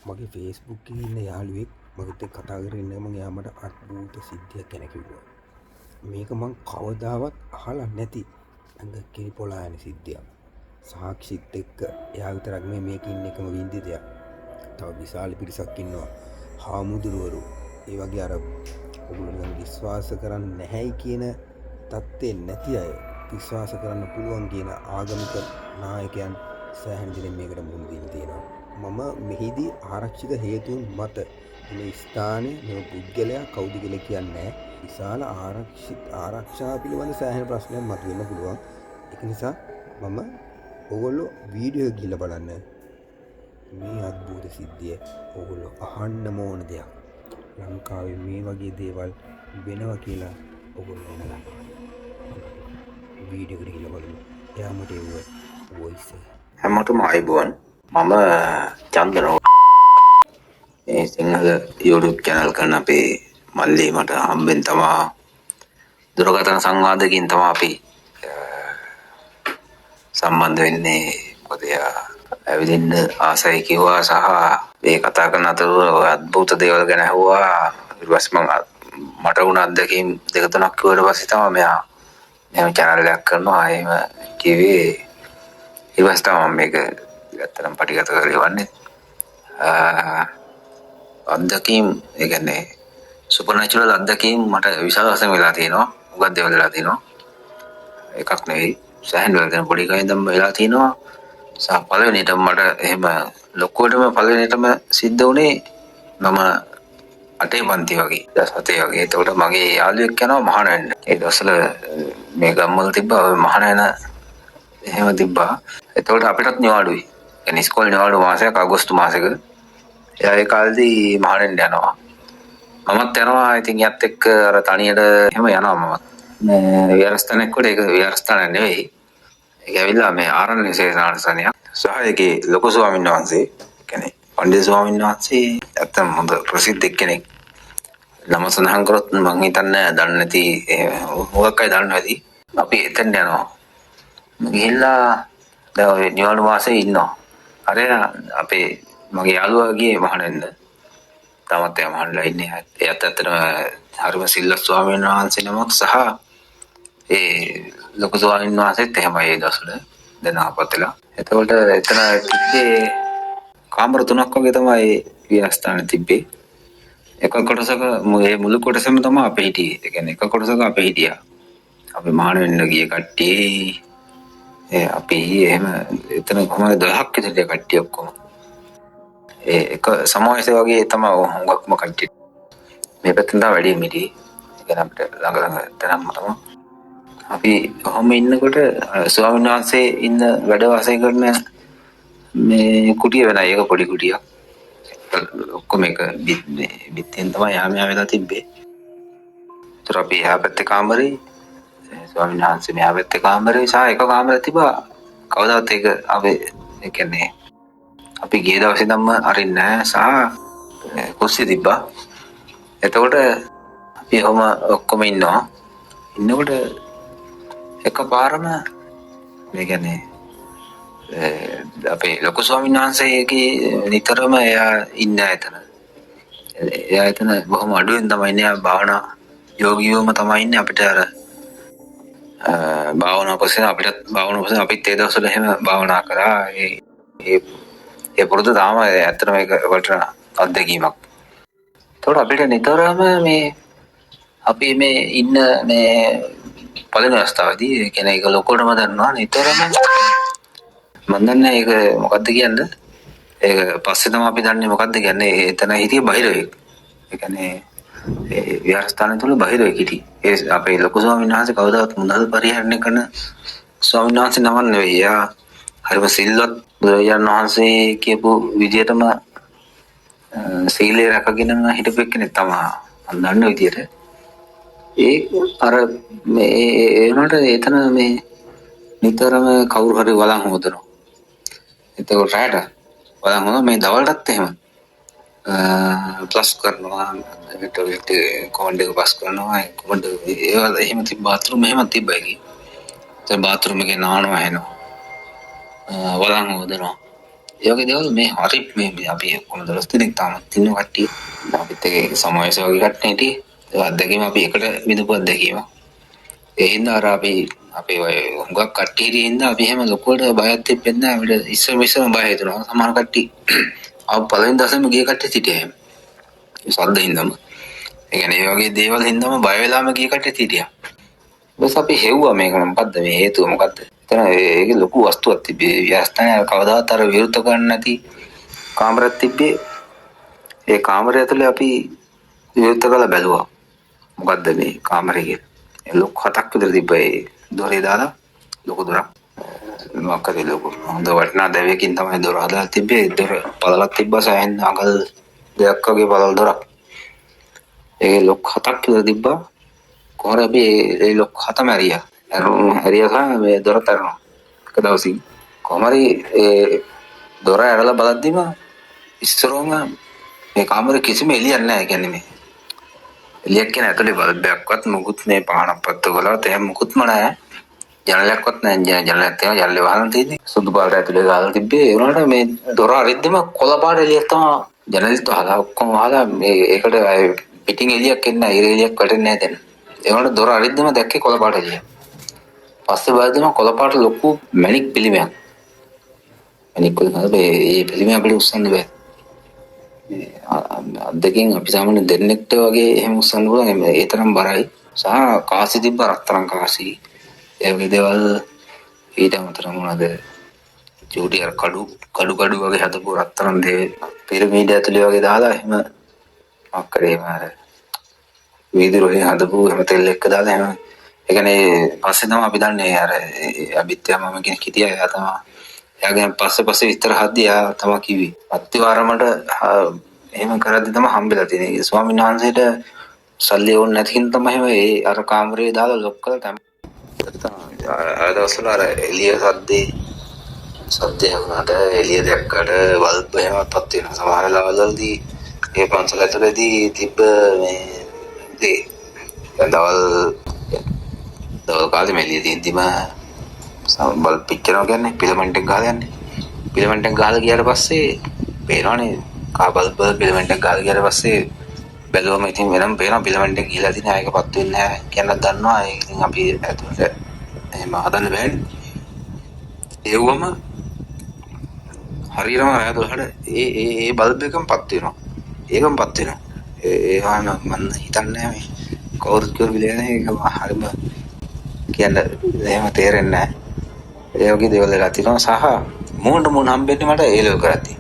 මගේ ෆේස්බුක් එකේ ඉන්න යාළුවෙක් මගෙත් එක්ක කතා කරගෙන ඉන්නම එයා මට අద్භූත සිද්ධියක් ගැන කිව්වා. මේක මං කවදාවත් අහලා නැති ඇඟ කිරිපොලා යන සිද්ධියක්. සාක්ෂිත් එක්ක එයා විතරක් නෙමෙයි මේක ඉන්න එකම වින්දිතයක්. තව විශාල පිරිසක් ඉන්නවා. හාමුදුරුවරු ඒ වගේ අර ඔයගොල්ලෝ විශ්වාස කරන්නේ නැහැයි කියන தත්ත්වෙ නැති අය විශ්වාස කරන්න පුළුවන් කියන ආගමික නායකයන් සෑහෙන දිනෙක මේකට මුහුණ දීලා තියෙනවා. මම මෙහිදී ආරක්ෂිත හේතුන් මත මේ ස්ථානයේ මේ පුද්ගලයා කවුද කියලා කියන්නේ විශාල ආරක්ෂා පිළිබඳ සෑහෙන ප්‍රශ්නයක් මතුවෙන්න පුළුවන්. ඒක නිසා මම ඔයගොල්ලෝ වීඩියෝ එක ගිහලා බලන්න. මේ අద్భుත සිද්ධිය ඔයගොල්ලෝ අහන්නම ඕන දෙයක්. ලංකාවේ මේ වගේ දේවල් වෙනවා කියලා ඔයගොල්ලෝ නෑ. වීඩියෝ එක ගිහලා බලන්න. එයා මට එව්ව වොයිස් එක. හැමෝටම ආයිබෝන්. මම චන්දන මේ සිංහල YouTube channel කරන අපේ මල්ලි මට හම්බෙන් තමා දුරකථන සංවාදකින් තමා අපි සම්බන්ධ වෙන්නේ. මොකද ඇවිදින්න ආසයි කිව්වා සහ මේ කතා කරන අතරතුර අద్భుත දේවල් ගැන ඇහුවා. ඊට පස්සේ මට වුණ අත්දැකීම් දෙක තුනක් කිව්වට පස්සේ තමයි මෙයා channel එකක් කරනවා. එහෙම කිව්වේ ඊට පස්සේ තමයි මේක ඇත්තටම පටිගත කරගන්නේ. අත්දැකීම් ඒ කියන්නේ සුපර්නැචරල් අත්දැකීම් මට විශාල වශයෙන් වෙලා තියෙනවා. උගත් දේවල් වෙලා තියෙනවා. එකක් නෙවෙයි සෑහෙන වෙලා තියෙන පොඩි කයින් දැන් වෙලා තියෙනවා. සහ පළවෙනියටම මට එහෙම ලොකුවටම පළවෙනියටම සිද්ධ වුණේ මම 8 පන්ති වගේ 7 වගේ. එතකොට මගේ යාළුවෙක් යනවා මහාන වෙන්න. ඒ දවස්වල මේ ගම්වල තිබ්බා මහාන වෙන එහෙම තිබ්බා. එතකොට අපිටත් නිවාඩුයි. يعني ඉස්කෝලේ නිවාඩු මාසයක් අගෝස්තු මාසෙක. එයා ඒ කාලේදී මහාන වෙන්න යනවා. මමත් යනවා. ඉතින් යත් එක්ක අර තනියට එහෙම යනවා මමත්. මේ විහාරස්ථානයක් කොට ඒක විහාරස්ථානයක් නෙවෙයි. ඒක ඇවිල්ලා මේ ආරණ්‍ය සේනාසනයක්. සහ ඒකේ ලොකු ස්වාමීන් වහන්සේ කියන්නේ පණ්ඩිත ස්වාමීන් වහන්සේ ඇත්තම හොඳ ප්‍රසිද්ධ කෙනෙක්. නම සඳහන් කරොත් මම හිතන්නේ දන්නේ නැති මොකක් අය දන්නේ නැති. අපි එතෙන් යනවා. ගිහිල්ලා දැන් ඔය නිවාඩු මාසේ ඉන්නවා. අර අපේ මගේ යාළුවා ගියේ මහානෙන්න. තාමත් එයා මහානලා ඉන්නේ. එයාත් ඇත්තටම හරිම සිල්වත් ස්වාමීන් වහන්සේ නමක් සහ ඒ ලොකු ස්වාමීන් වහන්සේත් එහෙමයි ඒ දවස්වල දැන් ආපත්ලා. එතකොට එතන තිබ්බේ කාමර 3ක් වගේ තමයි විහාරස්ථානේ තිබ්බේ. එක කොටසක මේ මුළු කොටසම තමයි අපේ හිටියේ. ඒ කියන්නේ එක කොටසක අපේ හිටියා. අපි මහාන වෙන්න ගිය කට්ටිය අපි එහෙම එතන කොහමද 12ක් විතර කට්ටිය ඔක්කොම. ඒ එක සමාජය වගේ තමයි හුඟක්ම කට්ටිය. මේ පැත්තෙන් තමයි වැඩි මිටි. ඒ කියන්නේ අපිට ළඟ තැනම තමයි. අපි ඔහොම ඉන්නකොට ස්වාමීන් වහන්සේ ඉන්න වැඩ වාසය කරන මේ කුටිය වෙනයි. ඒක පොඩි කුටියක්. ඔක්කොම එක බිත්තියෙන් තමයි යාම වෙලා තිබ්බේ. ඒතර අපි එහා පැත්තේ කාමරේ ස්වාමීන් වහන්සේ මෙහා පැත්තේ කාමරේ සහ එක කාමරයක් තිබ්බා. කවදාවත් ඒක අපි ඒ කියන්නේ අපි ගිය දවසේ නම් අරින්නේ නැහැ සහ කුස්සිය තිබ්බා. එතකොට අපි ඔහම ඔක්කොම ඉන්නවා. ඉන්නකොට එකපාරම මේ කියන්නේ අපේ ලොකු ස්වාමීන් වහන්සේගේ නිතරම එයා ඉන්නේ එතන. එයා එතන බොහොම අඩුවෙන් තමයි ඉන්නේ. භාවනා යෝගීවම තමයි ඉන්නේ. අපිට අර භාවනා පස්සේ අපිත් ඒ දවස්වල එහෙම භාවනා කරා. ඒ පුරුදු තාම ඇත්තටම මේක වටින අත්දැකීමක්. ඒතකොට අපිට නිතරම මේ අපි මේ ඉන්න මේ පළවෙනි අවස්ථාවේදී ඒ කියන්නේ ඒක ලොකටම දන්නවා නිතරම මම දන්නේ ඒක මොකද්ද කියන්නේ. ඒක පස්සේ තමයි අපි දන්නේ මොකද්ද කියන්නේ. එතන හිටියේ බහිරවෙක්. ඒ කියන්නේ ඒ විහාරස්ථානය තුල බහිරවෙක් හිටියේ. ඒ අපේ ලොකු ස්වාමීන් වහන්සේ කවදාවත් මුදල් පරිහරණය කරන ස්වාමීන් වහන්සේ නමක් නෙවෙයි. එයා හරිම සිල්වත් බුදුරජාණන් වහන්සේ කියපු විදිහටම සීලය රැකගෙන හිටපු කෙනෙක් තමයි. මම දන්න විදිහට. ඒ අර මේ ඒ උනට එතන මේ නිතරම කවුරු හරි වළං හොදනවා. එතකොට රැට වළං හොදන මේ දවල්ටත් එහෙම ප්ලස් කරනවා. ටොයිලට් කොමන්ඩ් එක පාස් කරනවා. කොමන්ඩ් ඒවල එහෙම තිබ්බ බාත්රූම් එහෙම තිබ්බයි කි. ඒ බාත්රූම් එකේ නානවා එනවා. වළං හොදනවා. ඒ වගේ දේවල් මේ හරි මේ අපි කොහොම 12 දෙනෙක් තාමත් ඉන්න කට්ටිය අපිත් එක සමාජය වගේ කට්ටිය හිටියේ ඒ අත්දැකීම අපි එකට විඳපු අත්දැකීම ඒ හින්දා අර අපි අපේ ඔය හුඟක් කට්ටිය හිටියේ හින්දා අපි එහෙම ලොකුවට බයක් තිබෙන්නේ නැහැ අපිට ඉස්සෙම බය හිතුණා සමහර කට්ටිය ආව පළවෙනි දවසේම ගිය කට්ටිය හිටියේ එහෙම ඒ සද්ද හින්දාම ඒ කියන්නේ ඒ වගේ දේවල් හින්දාම බය වෙලාම ගිය කට්ටිය හිටියා බස් අපි හෙව්වා මේක මොකද්ද මේ හේතුව මොකද්ද එතන ඒකේ ලොකු වස්තුවක් තිබ්බේ විහාරස්ථානයේ කවදාවත් අර විරුද්ධ කරන්න නැති කාමරයක් තිබ්බේ ඒ කාමරය ඇතුලේ අපි විරුද්ධ කරලා බැලුවා මොකද්ද මේ කාමරේ කියලා ලොකු 7ක් විතර තිබ්බා ඒ දොරේ දාලා ලොකු දොරක් මොකක්ද ලොකු හොඳ වටිනා දැවයකින් තමයි දොර හදලා තිබ්බේ දොර පළලක් තිබ්බා සෑහෙන අඟල් දෙකක් වගේ පළල් දොරක් ඒ ලොකු 7ක් විතර තිබ්බා කොහොර අපි ඒ ලොකු 7ම ඇරියා හරියට මේ දොර තරනවා එක දවසින් කොහමරි ඒ දොර ඇරලා බලද්දිම ඉස්සරෝම මේ කාමරේ කිසිම එළියක් නැහැ කියන්නේ මේ එළියක් කියන ඇතුලේ බල්බයක්වත් මුකුත් මේ පහනක් පත්තු කළාත් එහෙම මුකුත්ම නැහැ ජනලයක්වත් නැහැ ජනලයක් තියෙනවා ජනලේ වහලා තියෙන්නේ සුදු පාට ඇතුලේ ගාලා තිබ්බේ ඒ වුණාට මේ දොර අරිද්දිම කොළ පාට එළියක් තමයි ජනලෙත් වහලා ඔක්කොම වහලා මේ ඒකට පිටින් එළියක් එන්නේ නැහැ ඉර එළියක් වැටෙන්නේ නැහැ දැන් ඒ වුණාට දොර අරිද්දිම දැක්කේ කොළ පාට එළියක් පස්සේ බලද්දිම කොළ පාට ලොකු මැණික් පිළිමයක් මැණික් වලින් හදපු ඒ පිළිමය අපිට උස්සන්න බෑ අද්දකින් අපි සාමාන්‍ය දෙන්නෙක්ට වගේ එහෙම උස්සන්න පුළුවන් ඒ තරම් බරයි සහ කාසි තිබ්බ රත්තරන් කාසි ඒ වගේ දේවල් ඊට අමතරව මොනවාද චූටි අර කඩු වගේ හදපු රත්තරන් දේ පිරමීඩ ඇතුලේ වගේ දාලා එහෙම අක්කරේම අර වීදුරු වලින් හදපු හැම තෙල් එක්ක දාලා එහෙම ඒ කියන්නේ පස්සේ තමයි අපි දන්නේ අර අභිත්‍යා මම කෙනෙක් හිටියා එයා තමයි එයාගෙන් පස්සේ විතර හදියා තමයි කිව්වේ අත්තිවාරමට එහෙම කරද්දි තමයි හම්බෙලා තියෙන්නේ ස්වාමීන් වහන්සේට සල්ලි ඕනේ නැති හින්දා තමයි ඒ අර කාමරේ දාලා ලොක් කරලා තමයි අර දවස්වල අර එළිය සද්දේ වුණාට එළිය දැක්කට බල්බ් එහෙමවත් වෙනවා සමහර ලාවල්වලදී ඒ පන්සල ඇතුලේදී තිබ්බ මේ දේ දවල් කාලේ මෙලිය තියෙද්දිම බල්බ් පිච්චෙනවා කියන්නේ පිලමන්ට් එක ගහලා යන්නේ පිලමන්ට් එක ගහලා ගියාට පස්සේ පේනවනේ කා බල්බ් පිලමන්ට් එක ගහලා ගියාට පස්සේ බැලුවම ඉතින් වෙනම පේනවා පිලමන්ට් එක ගිහලා තියෙන ආයකපත් වෙන්නේ නැහැ කියන්නත් දන්නවා ඒක ඉතින් අපි ඇතුළට එහෙම හදන්න බෑනේ ඒවම හරියටම රෑ 12ට ඒ බල්බ් එකමපත් වෙනවා ඒකමපත් වෙනවා ඒ වහන මම හිතන්නේ මේ කවුරුත් කරවිලේ නැහැ ඒක හරිම කියන්න එහෙම තේරෙන්නේ නැහැ ඒ වගේ දේවල් වෙලා තියෙනවා සහ මූණට මූණ හම්බෙන්නේ මට ඒ ලෙවල් කරද්දී